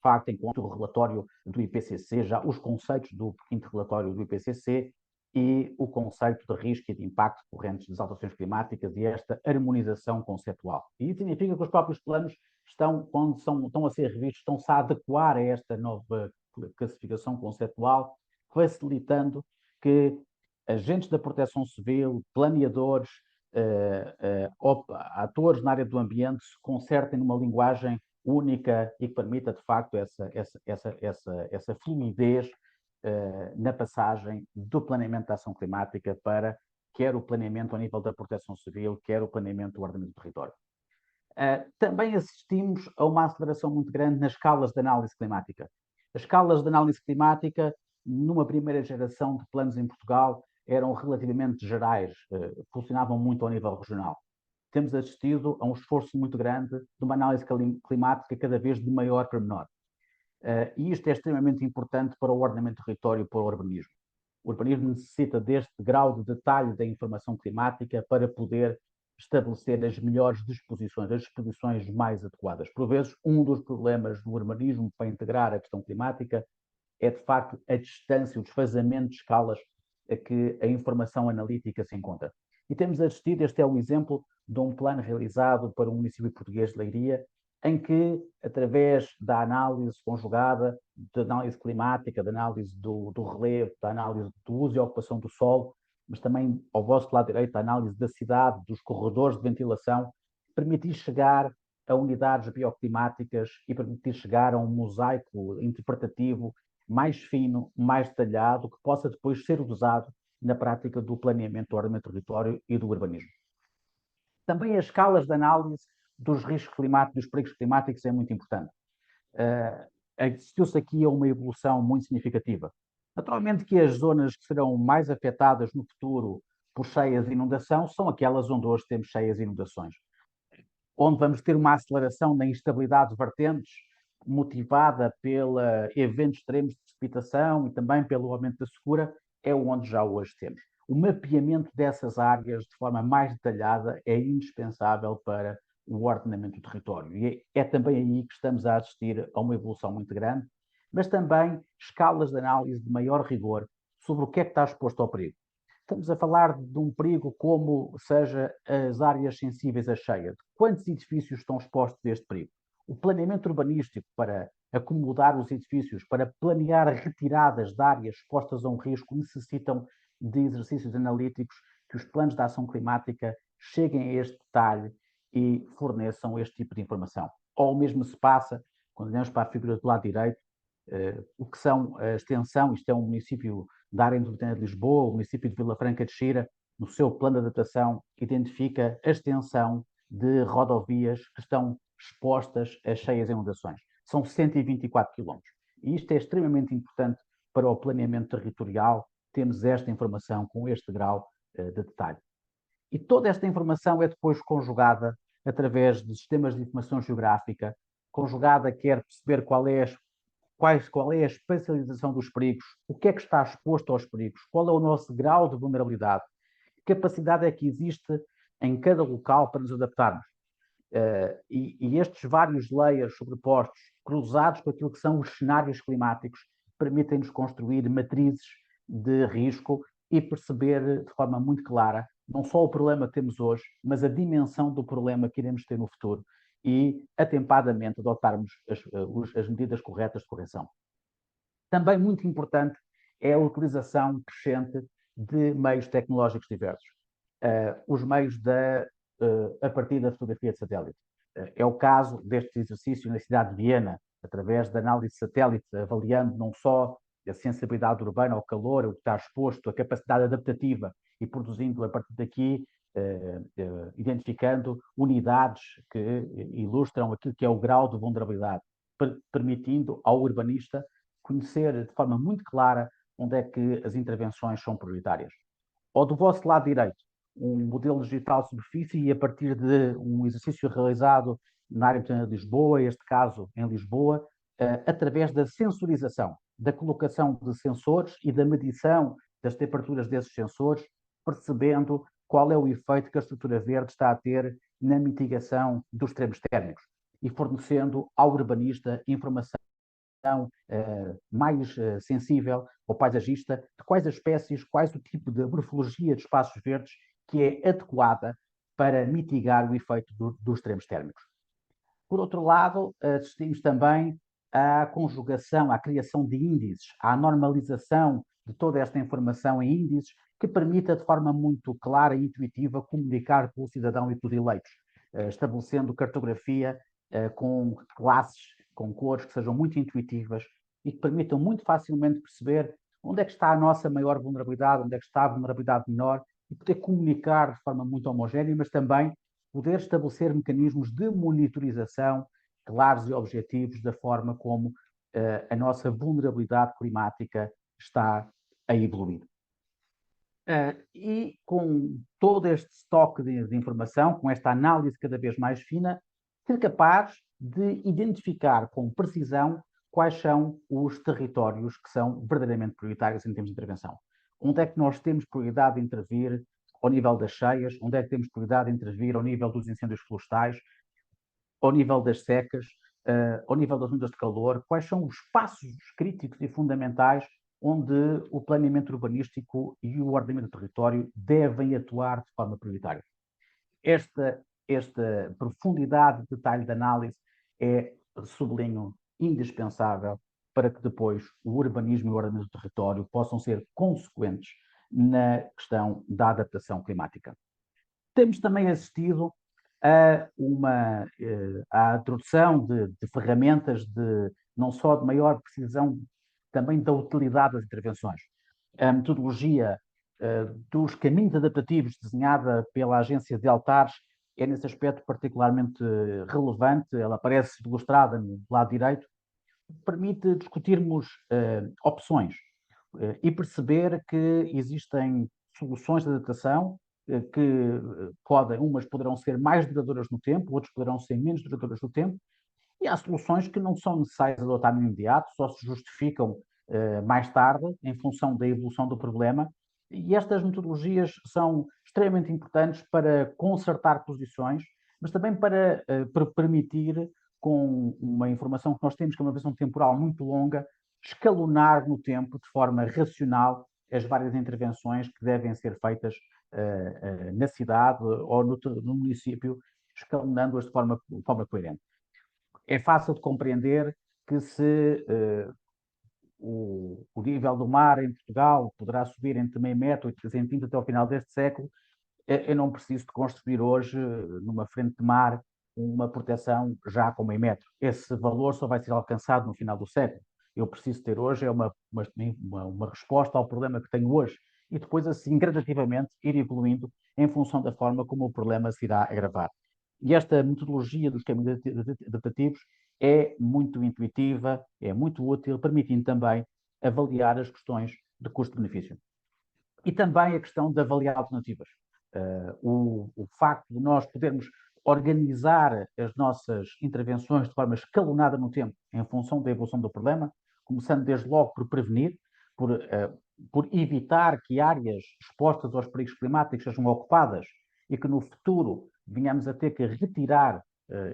facto, em conta o relatório do IPCC, já os conceitos do quinto relatório do IPCC e o conceito de risco e de impacto decorrentes das alterações climáticas e esta harmonização conceitual. E isso significa que os próprios planos quando estão a ser revistos, estão-se a adequar a esta nova classificação conceitual, facilitando que agentes da proteção civil, planeadores, atores na área do ambiente se concertem numa linguagem única e que permita, de facto, essa fluidez na passagem do planeamento da ação climática para quer o planeamento ao nível da proteção civil, quer o planeamento do ordenamento do território. Também assistimos a uma aceleração muito grande nas escalas de análise climática. As escalas de análise climática, numa primeira geração de planos em Portugal, eram relativamente gerais, funcionavam muito ao nível regional. Temos assistido a um esforço muito grande de uma análise climática cada vez de maior pormenor. E isto é extremamente importante para o ordenamento do território e para o urbanismo. O urbanismo necessita deste grau de detalhe da informação climática para poder estabelecer as melhores disposições, as disposições mais adequadas. Por vezes, um dos problemas do urbanismo para integrar a questão climática é, de facto, a distância, o desfazamento de escalas a que a informação analítica se encontra. E temos assistido, este é um exemplo de um plano realizado para o município português de Leiria, em que, através da análise conjugada, da análise climática, da análise do relevo, da análise do uso e ocupação do solo, mas também ao vosso lado direito, a análise da cidade, dos corredores de ventilação, permitir chegar a unidades bioclimáticas e permitir chegar a um mosaico interpretativo mais fino, mais detalhado, que possa depois ser usado na prática do planeamento do ordenamento do território e do urbanismo. Também as escalas de análise dos riscos climáticos, dos perigos climáticos é muito importante. Assistiu-se aqui a uma evolução muito significativa. Naturalmente que as zonas que serão mais afetadas no futuro por cheias e inundação são aquelas onde hoje temos cheias e inundações. Onde vamos ter uma aceleração na instabilidade de vertentes, motivada pelo eventos extremos de precipitação e também pelo aumento da secura, é onde já hoje temos. O mapeamento dessas áreas de forma mais detalhada é indispensável para o ordenamento do território. E é também aí que estamos a assistir a uma evolução muito grande, mas também escalas de análise de maior rigor sobre o que é que está exposto ao perigo. Estamos a falar de um perigo como seja as áreas sensíveis à cheia. Quantos edifícios estão expostos a este perigo? O planeamento urbanístico para acomodar os edifícios, para planear retiradas de áreas expostas a um risco, necessitam de exercícios analíticos que os planos de ação climática cheguem a este detalhe e forneçam este tipo de informação. Ou o mesmo se passa, quando olhamos para a figura do lado direito, o que são a extensão, isto é um município da área metropolitana de Lisboa, o município de Vila Franca de Xira, no seu plano de adaptação, identifica a extensão de rodovias que estão expostas a cheias e inundações. São 124 quilómetros. E isto é extremamente importante para o planeamento territorial, temos esta informação com este grau de detalhe. E toda esta informação é depois conjugada através de sistemas de informação geográfica conjugada quer perceber qual é a espacialização dos perigos, o que é que está exposto aos perigos, qual é o nosso grau de vulnerabilidade, que capacidade é que existe em cada local para nos adaptarmos. E estes vários layers sobrepostos, cruzados com aquilo que são os cenários climáticos, permitem-nos construir matrizes de risco e perceber de forma muito clara não só o problema que temos hoje, mas a dimensão do problema que iremos ter no futuro e, atempadamente, adotarmos as medidas corretas de correção. Também muito importante é a utilização crescente de meios tecnológicos diversos. Os meios a partir da fotografia de satélite. É o caso deste exercício na cidade de Viena, através da análise de satélite, avaliando não só a sensibilidade urbana ao calor, o que está exposto, a capacidade adaptativa e produzindo a partir daqui, identificando unidades que ilustram aquilo que é o grau de vulnerabilidade, permitindo ao urbanista conhecer de forma muito clara onde é que as intervenções são prioritárias. Ou do vosso lado direito, um modelo digital de superfície e a partir de um exercício realizado na área de Lisboa, este caso em Lisboa, através da sensorização, da colocação de sensores e da medição das temperaturas desses sensores, percebendo qual é o efeito que a estrutura verde está a ter na mitigação dos extremos térmicos e fornecendo ao urbanista informação mais sensível ao paisagista de quais as espécies, quais o tipo de morfologia de espaços verdes que é adequada para mitigar o efeito dos extremos térmicos. Por outro lado, assistimos também à conjugação, à criação de índices, à normalização de toda esta informação em índices que permita de forma muito clara e intuitiva comunicar com o cidadão e com os eleitos, estabelecendo cartografia com classes, com cores que sejam muito intuitivas e que permitam muito facilmente perceber onde é que está a nossa maior vulnerabilidade, onde é que está a vulnerabilidade menor e poder comunicar de forma muito homogénea, mas também poder estabelecer mecanismos de monitorização claros e objetivos da forma como a nossa vulnerabilidade climática está a evoluir. E com todo este estoque de informação, com esta análise cada vez mais fina, ser capaz de identificar com precisão quais são os territórios que são verdadeiramente prioritários em termos de intervenção. Onde é que nós temos prioridade de intervir ao nível das cheias, onde é que temos prioridade de intervir ao nível dos incêndios florestais, ao nível das secas, ao nível das ondas de calor, quais são os passos críticos e fundamentais onde o planeamento urbanístico e o ordenamento do território devem atuar de forma prioritária. Esta profundidade de detalhe de análise é, sublinho, indispensável para que depois o urbanismo e o ordenamento do território possam ser consequentes na questão da adaptação climática. Temos também assistido a introdução de ferramentas não só de maior precisão, também da utilidade das intervenções. A metodologia dos caminhos adaptativos desenhada pela agência de Altares é nesse aspecto particularmente relevante, ela aparece ilustrada no lado direito, permite discutirmos opções e perceber que existem soluções de adaptação que umas poderão ser mais duradouras no tempo, outras poderão ser menos duradouras no tempo, e há soluções que não são necessárias adotar no imediato, só se justificam mais tarde, em função da evolução do problema, e estas metodologias são extremamente importantes para consertar posições, mas também para permitir, com uma informação que nós temos, que é uma visão temporal muito longa, escalonar no tempo, de forma racional, as várias intervenções que devem ser feitas na cidade ou no município, escalonando-as de forma coerente. É fácil de compreender que se o nível do mar em Portugal poderá subir entre meio metro e 3 centímetros até ao final deste século, eu não preciso de construir hoje, numa frente de mar, uma proteção já com meio metro. Esse valor só vai ser alcançado no final do século. Eu preciso ter hoje uma resposta ao problema que tenho hoje e depois, assim, gradativamente, ir evoluindo em função da forma como o problema se irá agravar. E esta metodologia dos caminhos adaptativos é muito intuitiva, é muito útil, permitindo também avaliar as questões de custo-benefício. E também a questão de avaliar alternativas. O facto de nós podermos organizar as nossas intervenções de forma escalonada no tempo, em função da evolução do problema, começando desde logo por prevenir, por evitar que áreas expostas aos perigos climáticos sejam ocupadas e que no futuro venhamos a ter que retirar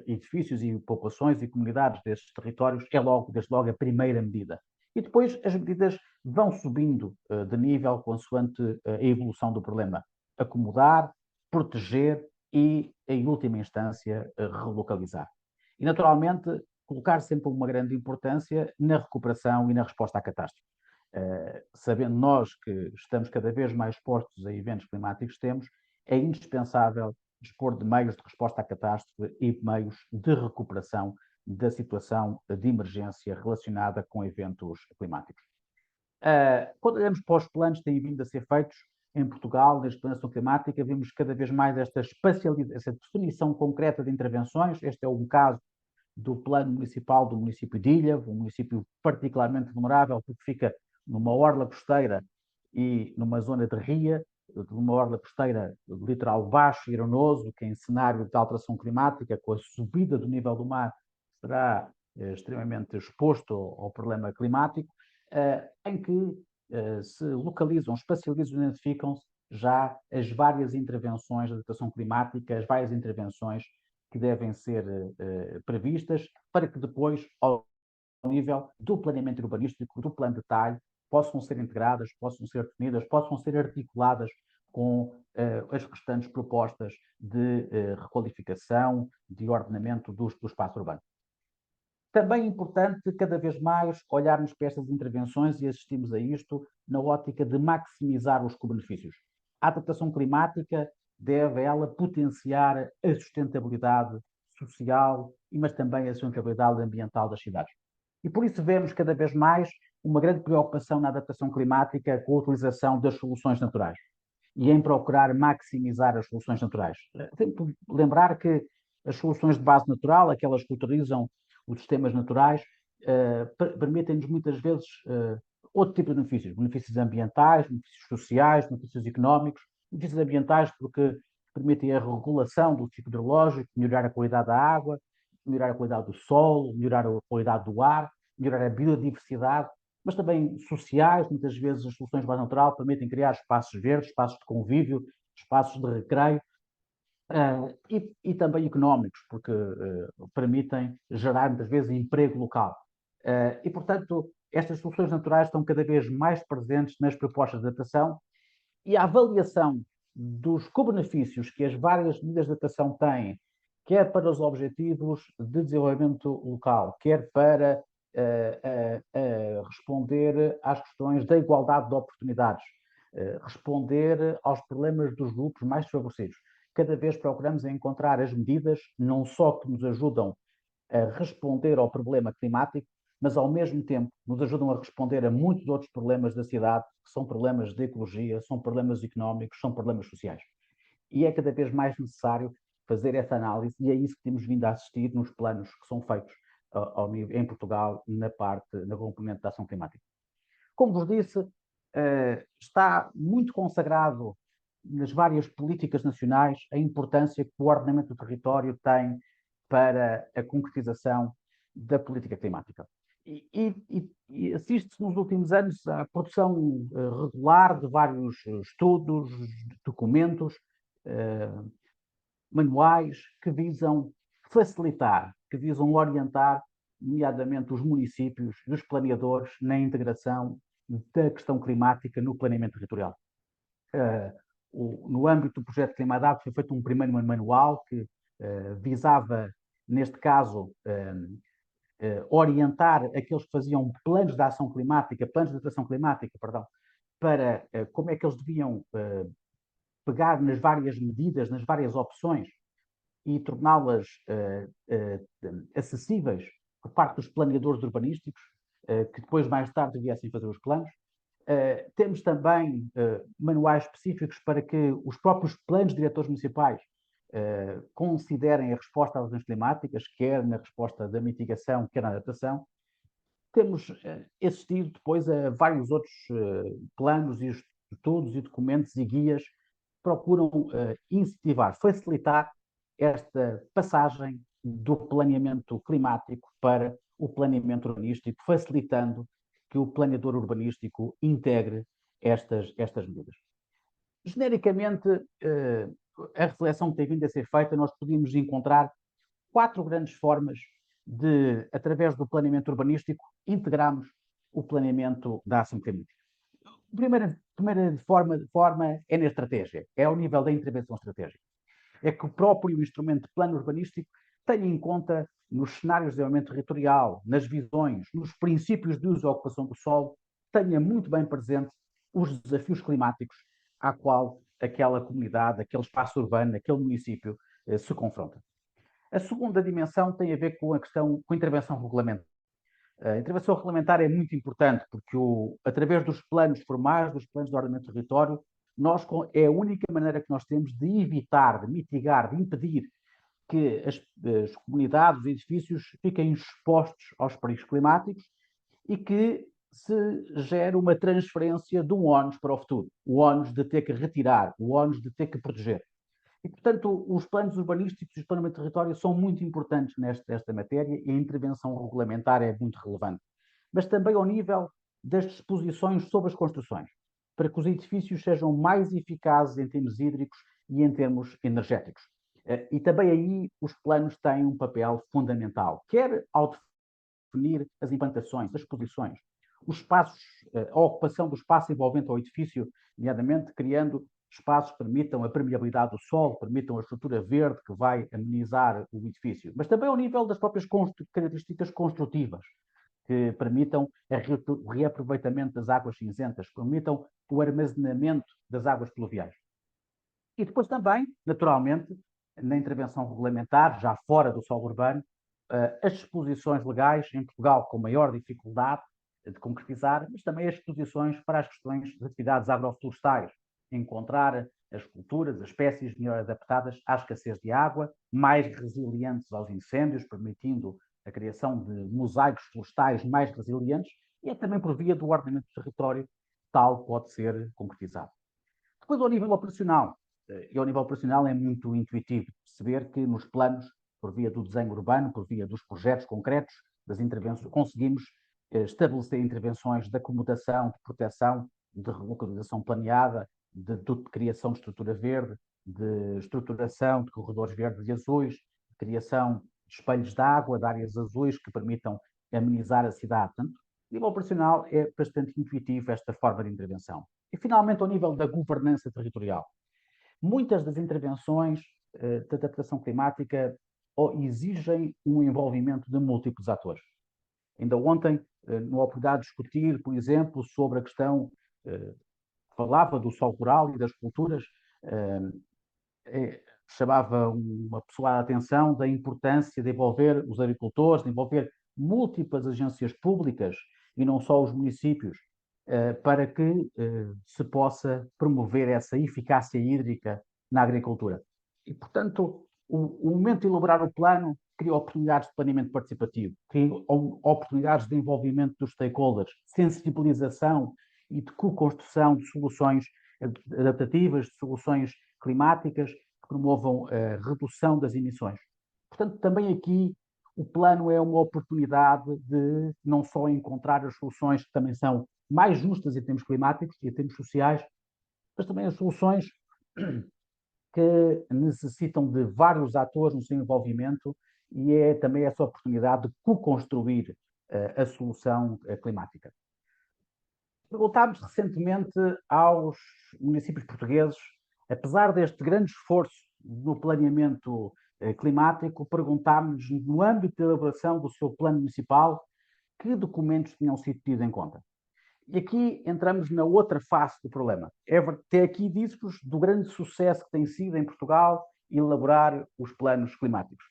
edifícios e populações e comunidades desses territórios, desde logo a primeira medida. E depois as medidas vão subindo de nível consoante a evolução do problema. Acomodar, proteger e, em última instância, relocalizar. E, naturalmente, colocar sempre uma grande importância na recuperação e na resposta à catástrofe. Sabendo nós que estamos cada vez mais expostos a eventos climáticos extremos, é indispensável dispor de meios de resposta à catástrofe e meios de recuperação da situação de emergência relacionada com eventos climáticos. Quando olhamos para os planos que têm vindo a ser feitos em Portugal, nesta planação climática, vemos cada vez mais esta definição concreta de intervenções. Este é um caso do plano municipal do município de Ilha, um município particularmente vulnerável, porque fica numa orla costeira e numa zona de ria, numa orla costeira de litoral baixo e arenoso, que em cenário de alteração climática, com a subida do nível do mar, será extremamente exposto ao problema climático, em que se localizam, espacializam e identificam-se já as várias intervenções de adaptação climática, as várias intervenções que devem ser previstas para que depois, ao nível do planeamento urbanístico, do plano de detalhe, possam ser integradas, possam ser definidas, possam ser articuladas com as restantes propostas de requalificação, de ordenamento do espaço urbano. Também é importante, cada vez mais, olharmos para estas intervenções e assistimos a isto na ótica de maximizar os co-benefícios. A adaptação climática deve, ela, potenciar a sustentabilidade social, mas também a sustentabilidade ambiental das cidades. E por isso vemos cada vez mais uma grande preocupação na adaptação climática com a utilização das soluções naturais e em procurar maximizar as soluções naturais. Tenho que lembrar que as soluções de base natural, aquelas que utilizam os sistemas naturais, permitem-nos muitas vezes outro tipo de benefícios, benefícios ambientais, benefícios sociais, benefícios económicos, benefícios ambientais porque permitem a regulação do ciclo hidrológico, melhorar a qualidade da água, melhorar a qualidade do solo, melhorar a qualidade do ar, melhorar a biodiversidade, mas também sociais. Muitas vezes as soluções de base natural permitem criar espaços verdes, espaços de convívio, espaços de recreio, e também económicos, porque permitem gerar muitas vezes emprego local. E, portanto, estas soluções naturais estão cada vez mais presentes nas propostas de adaptação e a avaliação dos co-benefícios que as várias medidas de adaptação têm, quer para os objetivos de desenvolvimento local, quer para responder às questões da igualdade de oportunidades, responder aos problemas dos grupos mais desfavorecidos. Cada vez procuramos encontrar as medidas não só que nos ajudam a responder ao problema climático, mas ao mesmo tempo nos ajudam a responder a muitos outros problemas da cidade, que são problemas de ecologia, são problemas económicos, são problemas sociais. E é cada vez mais necessário fazer essa análise, e é isso que temos vindo a assistir nos planos que são feitos em Portugal, na componente da ação climática. Como vos disse, está muito consagrado nas várias políticas nacionais a importância que o ordenamento do território tem para a concretização da política climática. E assiste-se nos últimos anos à produção regular de vários estudos, documentos, manuais que visam facilitar, que visam orientar, nomeadamente os municípios e os planeadores na integração da questão climática no planeamento territorial. No âmbito do projeto Climadado foi feito um primeiro manual que visava, neste caso, orientar aqueles que faziam planos de ação climática, planos de adaptação climática, perdão, para como é que eles deviam pegar nas várias medidas, nas várias opções e torná-las acessíveis por parte dos planeadores urbanísticos, que depois, mais tarde, viessem fazer os planos. Temos também manuais específicos para que os próprios planos diretores municipais considerem a resposta às alterações climáticas, quer na resposta da mitigação, quer na adaptação. Temos assistido depois a vários outros planos e estudos e documentos e guias que procuram incentivar, facilitar esta passagem do planeamento climático para o planeamento urbanístico, facilitando que o planeador urbanístico integre estas medidas. Genericamente, a reflexão que tem vindo a ser feita, nós podemos encontrar 4 grandes formas de, através do planeamento urbanístico, integrarmos o planeamento da ação climática. A primeira forma é na estratégia, é ao nível da intervenção estratégica. É que o próprio instrumento de plano urbanístico tenha em conta, nos cenários de desenvolvimento territorial, nas visões, nos princípios de uso e ocupação do solo, tenha muito bem presente os desafios climáticos à qual aquela comunidade, aquele espaço urbano, aquele município se confronta. A segunda dimensão tem a ver com a questão, com a intervenção regulamentar. A intervenção regulamentar é muito importante porque, através dos planos formais, dos planos de ordenamento do território, é a única maneira que nós temos de evitar, de mitigar, de impedir que as comunidades, os edifícios fiquem expostos aos perigos climáticos e que se gere uma transferência de um ónus para o futuro, o ónus de ter que retirar, o ónus de ter que proteger. E, portanto, os planos urbanísticos e os planos de território são muito importantes nesta matéria e a intervenção regulamentar é muito relevante. Mas também ao nível das disposições sobre as construções, para que os edifícios sejam mais eficazes em termos hídricos e em termos energéticos. E também aí os planos têm um papel fundamental, quer ao definir as implantações, as posições, os espaços, a ocupação do espaço envolvente ao edifício, nomeadamente criando espaços que permitam a permeabilidade do solo, permitam a estrutura verde que vai amenizar o edifício, mas também ao nível das próprias características construtivas, que permitam o reaproveitamento das águas cinzentas, permitam o armazenamento das águas pluviais. E depois também, naturalmente, na intervenção regulamentar, já fora do solo urbano, as disposições legais em Portugal com maior dificuldade de concretizar, mas também as disposições para as questões de atividades agroflorestais, encontrar as culturas, as espécies melhor adaptadas à escassez de água, mais resilientes aos incêndios, permitindo a criação de mosaicos florestais mais resilientes, e é também por via do ordenamento do território tal pode ser concretizado. Depois, ao nível operacional, e ao nível operacional é muito intuitivo perceber que nos planos, por via do desenho urbano, por via dos projetos concretos, das intervenções, conseguimos estabelecer intervenções de acomodação, de proteção, de relocalização planeada, de criação de estrutura verde, de estruturação de corredores verdes e azuis, de criação de espelhos de água, de áreas azuis que permitam amenizar a cidade. Portanto, a nível operacional é bastante intuitivo esta forma de intervenção. E, finalmente, ao nível da governança territorial. Muitas das intervenções de adaptação climática exigem um envolvimento de múltiplos atores. Ainda ontem, numa oportunidade de discutir, por exemplo, sobre a questão, falava do solo rural e das culturas, chamava uma pessoa a atenção da importância de envolver os agricultores, de envolver múltiplas agências públicas e não só os municípios, para que se possa promover essa eficácia hídrica na agricultura. E, portanto, o momento de elaborar o plano cria oportunidades de planeamento participativo, cria oportunidades de envolvimento dos stakeholders, sensibilização e de co-construção de soluções adaptativas, de soluções climáticas que promovam a redução das emissões. Portanto, também aqui o plano é uma oportunidade de não só encontrar as soluções que também são mais justas em termos climáticos e em termos sociais, mas também as soluções que necessitam de vários atores no seu envolvimento e é também essa oportunidade de co-construir a solução climática. Perguntámos recentemente aos municípios portugueses, apesar deste grande esforço no planeamento climático, perguntámos no âmbito da elaboração do seu plano municipal que documentos tinham sido tidos em conta. E aqui entramos na outra face do problema. Até aqui disse-vos do grande sucesso que tem sido em Portugal elaborar os planos climáticos.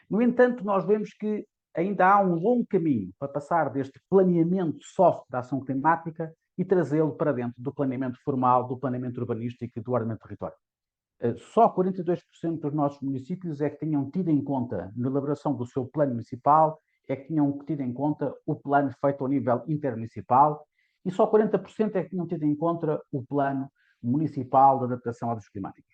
No entanto, nós vemos que ainda há um longo caminho para passar deste planeamento soft da ação climática e trazê-lo para dentro do planeamento formal, do planeamento urbanístico e do ordenamento do território. Só 42% dos nossos municípios é que tinham tido em conta, na elaboração do seu plano municipal, é que tinham tido em conta o plano feito ao nível intermunicipal e só 40% é que tinham tido em conta o plano municipal de adaptação aos climáticos.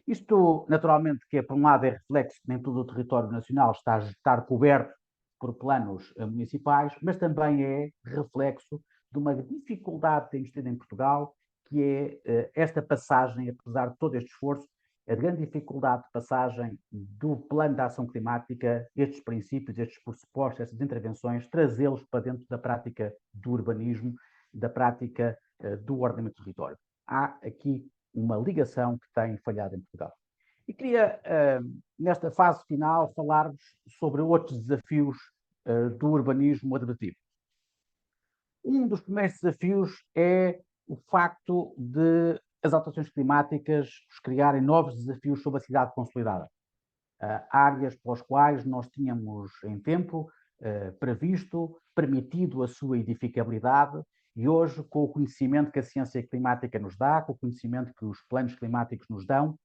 Isto, naturalmente, que por um lado é reflexo que nem todo o território nacional está a estar coberto por planos municipais, mas também é reflexo de uma dificuldade que temos tido em Portugal, que é esta passagem, apesar de todo este esforço, a grande dificuldade de passagem do plano de ação climática, estes princípios, estes pressupostos, estas intervenções, trazê-los para dentro da prática do urbanismo, da prática do ordenamento do território. Há aqui uma ligação que tem falhado em Portugal. E queria, nesta fase final, falar-vos sobre outros desafios do urbanismo adaptativo. Um dos primeiros desafios é o facto de as alterações climáticas nos criarem novos desafios sobre a cidade consolidada. Áreas pelas quais nós tínhamos em tempo previsto, permitido a sua edificabilidade, e hoje, com o conhecimento que a ciência climática nos dá, com o conhecimento que os planos climáticos nos dão,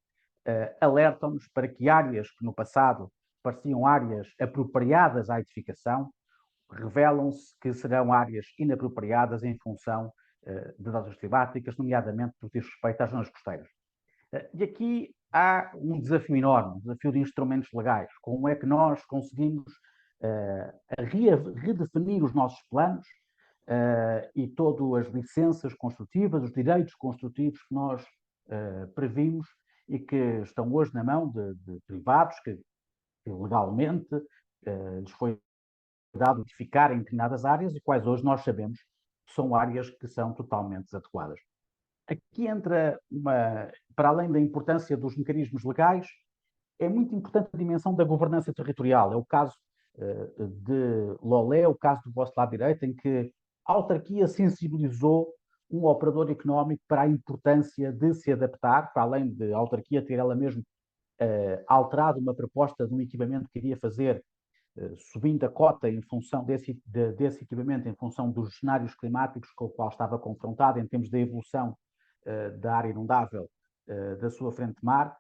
alertam-nos para que áreas que no passado pareciam áreas apropriadas à edificação, revelam-se que serão áreas inapropriadas em função das alterações climáticas, nomeadamente no que diz respeito às zonas costeiras. E aqui há um desafio enorme, um desafio de instrumentos legais. Como é que nós conseguimos redefinir os nossos planos e todas as licenças construtivas, os direitos construtivos que nós previmos e que estão hoje na mão de privados que legalmente lhes foi dado edificar em determinadas áreas e quais hoje nós sabemos que são áreas que são totalmente desadequadas. Aqui entra para além da importância dos mecanismos legais, é muito importante a dimensão da governança territorial. É o caso de Lolé, o caso do vosso lado direito, em que a autarquia sensibilizou um operador económico para a importância de se adaptar, para além de a autarquia ter ela mesma alterado uma proposta de um equipamento que iria fazer, subindo a cota em função desse equipamento, em função dos cenários climáticos com o qual estava confrontado, em termos da evolução da área inundável da sua frente de mar,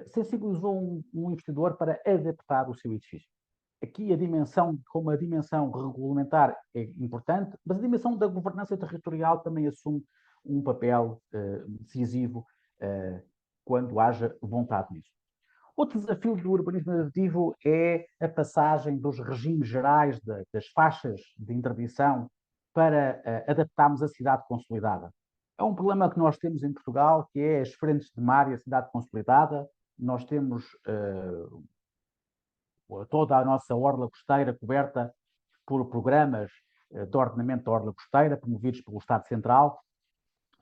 sensibilizou um investidor para adaptar o seu edifício. Aqui a dimensão, como a dimensão regulamentar é importante, mas a dimensão da governança territorial também assume um papel decisivo quando haja vontade nisso. Outro desafio do urbanismo adaptativo é a passagem dos regimes gerais, das faixas de interdição, para adaptarmos a cidade consolidada. É um problema que nós temos em Portugal, que é as frentes de mar e a cidade consolidada. Nós temos toda a nossa orla costeira coberta por programas de ordenamento da orla costeira, promovidos pelo Estado Central,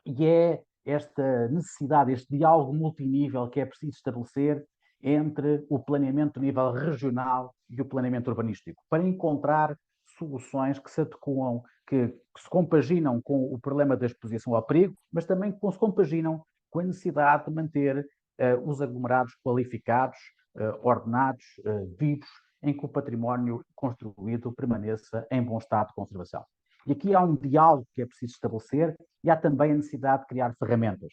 e é esta necessidade, este diálogo multinível que é preciso estabelecer entre o planeamento a nível regional e o planeamento urbanístico, para encontrar soluções que se adequam, que se compaginam com o problema da exposição ao perigo, mas também que se compaginam com a necessidade de manter os aglomerados qualificados, ordenados, vivos, em que o património construído permaneça em bom estado de conservação. E aqui há um diálogo que é preciso estabelecer e há também a necessidade de criar ferramentas.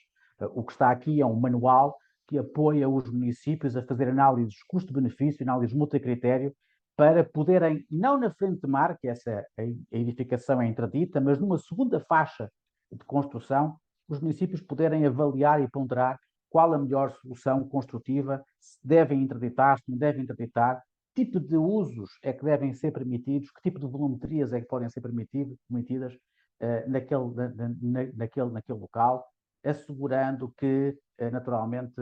O que está aqui é um manual que apoia os municípios a fazer análises custo-benefício, análises multicritério, para poderem, não na frente de mar, que essa a edificação é interdita, mas numa segunda faixa de construção, os municípios poderem avaliar e ponderar qual a melhor solução construtiva, se devem interditar, se não devem interditar, que tipo de usos é que devem ser permitidos, que tipo de volumetrias é que podem ser permitidas naquele local, assegurando que, naturalmente,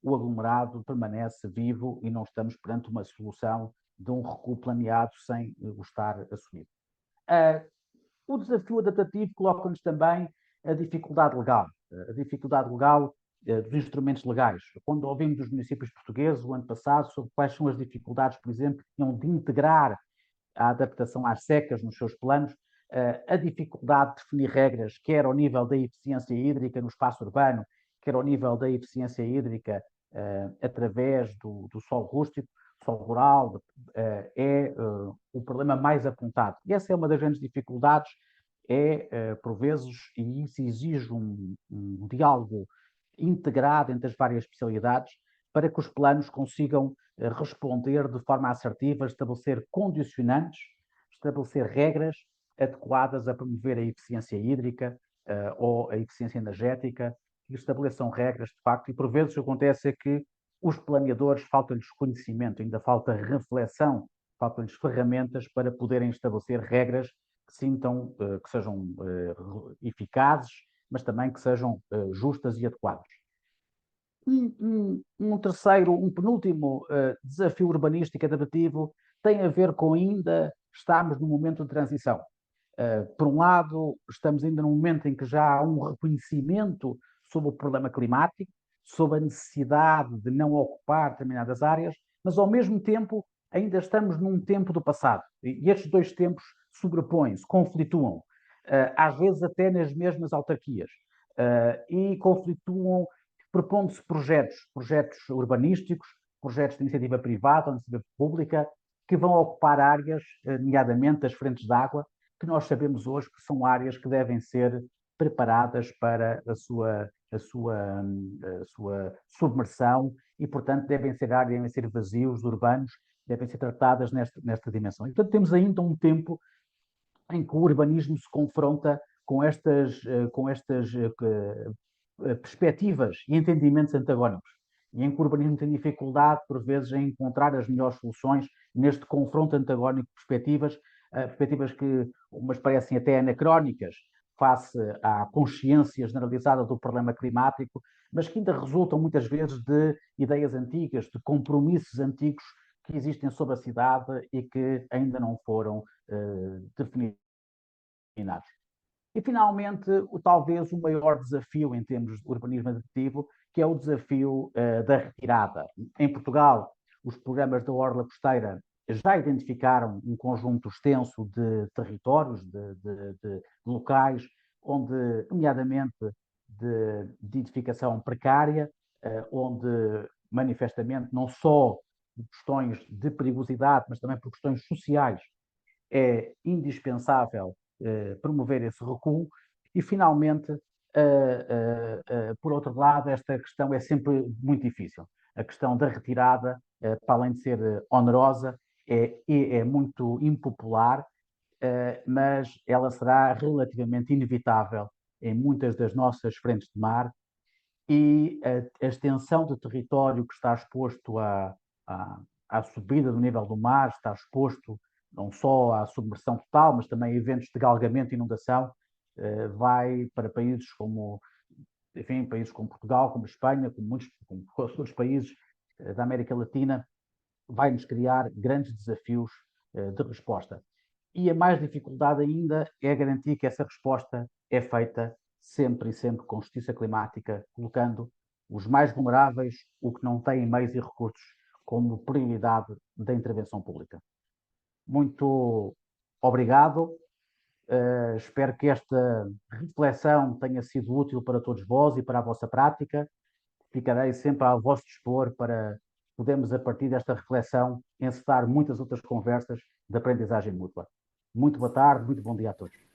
o aglomerado permanece vivo e não estamos perante uma solução de um recuo planeado sem o estar assumido. O desafio adaptativo coloca-nos também a dificuldade legal. A dificuldade legal dos instrumentos legais. Quando ouvimos dos municípios portugueses, o ano passado, sobre quais são as dificuldades, por exemplo, que tinham de integrar a adaptação às secas nos seus planos, a dificuldade de definir regras, quer ao nível da eficiência hídrica no espaço urbano, quer ao nível da eficiência hídrica através do solo rústico, solo rural, é o problema mais apontado. E essa é uma das grandes dificuldades, por vezes, e isso exige um diálogo integrado entre as várias especialidades para que os planos consigam responder de forma assertiva, estabelecer condicionantes, estabelecer regras adequadas a promover a eficiência hídrica ou a eficiência energética que estabeleçam regras, de facto, e por vezes o que acontece é que os planeadores falta-lhes conhecimento, ainda falta reflexão, faltam-lhes ferramentas para poderem estabelecer regras que sintam, que sejam eficazes, mas também que sejam justas e adequadas. Um terceiro, um penúltimo desafio urbanístico adaptativo tem a ver com ainda estamos num momento de transição. Por um lado, estamos ainda num momento em que já há um reconhecimento sobre o problema climático, sobre a necessidade de não ocupar determinadas áreas, mas ao mesmo tempo ainda estamos num tempo do passado. E estes dois tempos sobrepõem-se, conflituam, às vezes até nas mesmas autarquias, e conflituam propondo-se projetos urbanísticos, projetos de iniciativa privada ou de iniciativa pública, que vão ocupar áreas, nomeadamente as frentes de água, que nós sabemos hoje que são áreas que devem ser preparadas para a sua submersão e, portanto, devem ser vazios urbanos, devem ser tratadas nesta dimensão. E, portanto, temos ainda um tempo em que o urbanismo se confronta com estas perspectivas e entendimentos antagónicos, e em que o urbanismo tem dificuldade, por vezes, em encontrar as melhores soluções neste confronto antagónico de perspectivas que umas parecem até anacrónicas face à consciência generalizada do problema climático, mas que ainda resultam muitas vezes de ideias antigas, de compromissos antigos que existem sobre a cidade e que ainda não foram definidos. E, finalmente, talvez o maior desafio em termos de urbanismo adaptativo, que é o desafio da retirada. Em Portugal, os programas da Orla Costeira já identificaram um conjunto extenso de territórios, de locais, onde, nomeadamente, de edificação precária, onde, manifestamente, não só por questões de perigosidade, mas também por questões sociais, é indispensável promover esse recuo. E, finalmente, por outro lado, esta questão é sempre muito difícil. A questão da retirada, para além de ser onerosa, é muito impopular, mas ela será relativamente inevitável em muitas das nossas frentes de mar, e a extensão de território que está exposto à subida do nível do mar, está exposto não só à submersão total, mas também a eventos de galgamento e inundação, vai para países como Portugal, como Espanha, como outros países da América Latina, vai-nos criar grandes desafios de resposta. E a mais dificuldade ainda é garantir que essa resposta é feita sempre e sempre com justiça climática, colocando os mais vulneráveis, os que não têm meios e recursos, como prioridade da intervenção pública. Muito obrigado. Espero que esta reflexão tenha sido útil para todos vós e para a vossa prática. Ficarei sempre ao vosso dispor para podermos, a partir desta reflexão, encetar muitas outras conversas de aprendizagem mútua. Muito boa tarde, muito bom dia a todos.